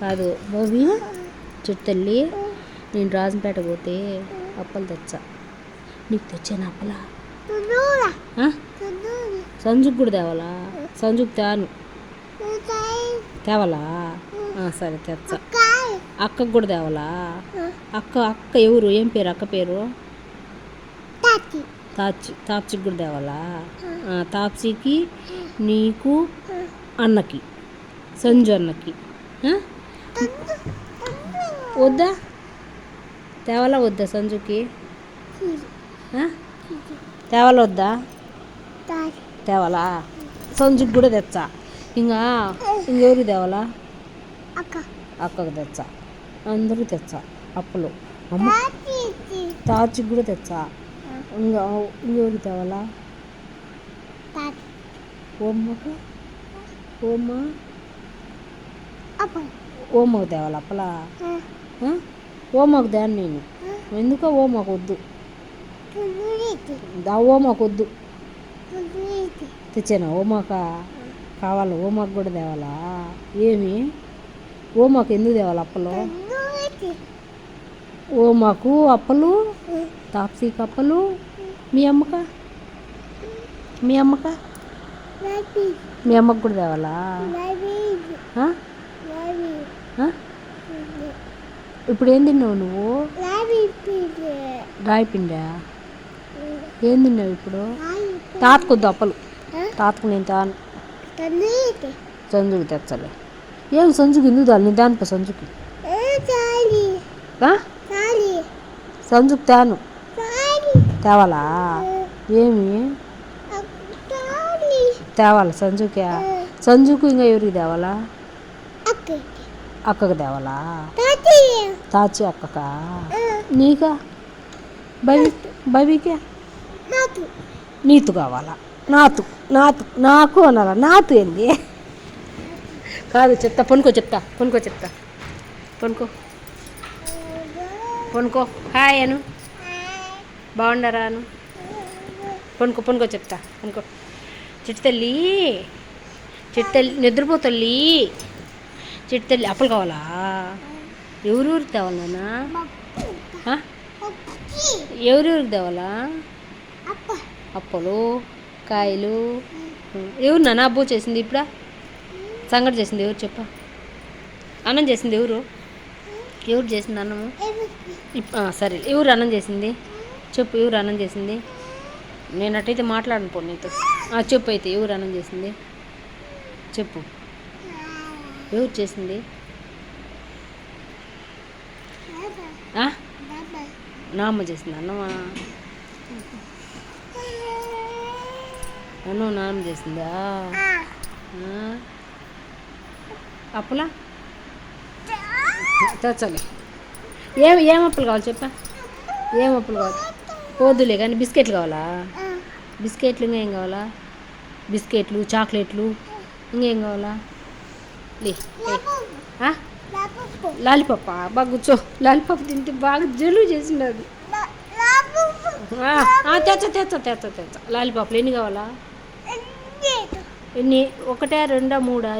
కాదు బాబీ చిట్టు తల్లి, నేను రాజంపేట పోతే అప్పలు తెచ్చా. నీకు తెచ్చాను అప్పలా? సంజుకు కూడా తేవాలా? సంజుకు తేవాలా? సరే తెచ్చా. అక్కకు కూడా తేవాలా? అక్క ఎవరు? ఏం పేరు అక్క పేరు? తాప్చికి కూడా తేవాలా? తాప్చికి, నీకు, అన్నకి, సంజు అన్నకి వద్దా? తేవాలా వద్దా సంజుకి? తేవాలా వద్దా? తేవాలా? సంజుకి కూడా తెచ్చా. ఇంకెవరికి తేవాలా? అక్కకు తెచ్చా. అందరూ తెచ్చా అప్పులు. అమ్మ తాచికి కూడా తెచ్చా. ఇంకెవరికి తేవాలా? ఓమ్మకు తేవాలా అప్పలా? ఓమ్మకు తేను నేను. ఎందుకో ఓమ్మకు వద్దు. ఓమ్మకు వద్దు. తెచ్చాను ఓమాక కావాలా? ఓమాకు కూడా తేవాలా? ఏమి ఓమాకు ఎందుకు తేవాలి అప్పలు? ఓమాకు అప్పలు, తాప్సీకి అప్పలు, మీ అమ్మకు కూడా తేవాలా? ఇప్పుడు ఏం తిన్నావు నువ్వు? రాయిపిండా? ఏం తిన్నావు ఇప్పుడు? తాతకొద్దు అప్పలు. తాతకు నేను తాను. సంజుకి తెచ్చలే. ఏం సంజుకి ఎందుకు తాను? నేను దానిపై సంజుకి సంజుకి తాను తేవాలా? ఏమి తేవాలా సంజుకి? సంజుకు ఇంకా ఎవరికి తేవాలా? అక్కకు తేవాలా? తాచి అక్కకా? నీకా? బబీకి నీతు కావాలా? నాకు అనాలా? నాతు ఏంది? కాదు చెప్తా. చెప్తా పొనుకో హాయ్ అను. బాగుండరా అను. పొనుకో చెప్తా. చిట్టు తల్లి నిద్రపో తల్లి. చిట్టు తల్లి అప్పలు కావాలా? ఎవరెవరికి తేవాలి నాన్న? ఎవరెవరికి తేవాలా? అప్పలు, కాయలు. ఎవరు నాన్న అబ్బో చేసింది? ఇప్పుడా సంగటి చేసింది ఎవరు చెప్ప? అన్నం చేసింది ఎవరు చేసింది అన్నము? సరే ఎవరు అన్నం చేసింది చెప్పు. ఎవరు అన్నం చేసింది? నేను అట్టయితే మాట్లాడను పో నీతో. చెప్పు అయితే ఎవరు అన్నం చేసింది చెప్పు. ఎవరు చేసింది? నామ్మ చేసింది అన్నమా? అన్నం నాన్న చేసిందా? అప్పులా తెచ్చాలి. ఏం అప్పులు కావాలి చెప్పా? ఏం అప్పులు కావాలి? పోదులే కానీ బిస్కెట్లు కావాలా? బిస్కెట్లు ఇంకా ఏం కావాలా? బిస్కెట్లు, చాక్లెట్లు ఇంకేం కావాలా? లాలీపాప బాగా కూర్చో. లాలీపాప్ తింటే బాగా జలుబు చేసినది. తెచ్చా. లాలీపాప్లు ఎన్ని కావాలా? ఎన్ని? 1 2 3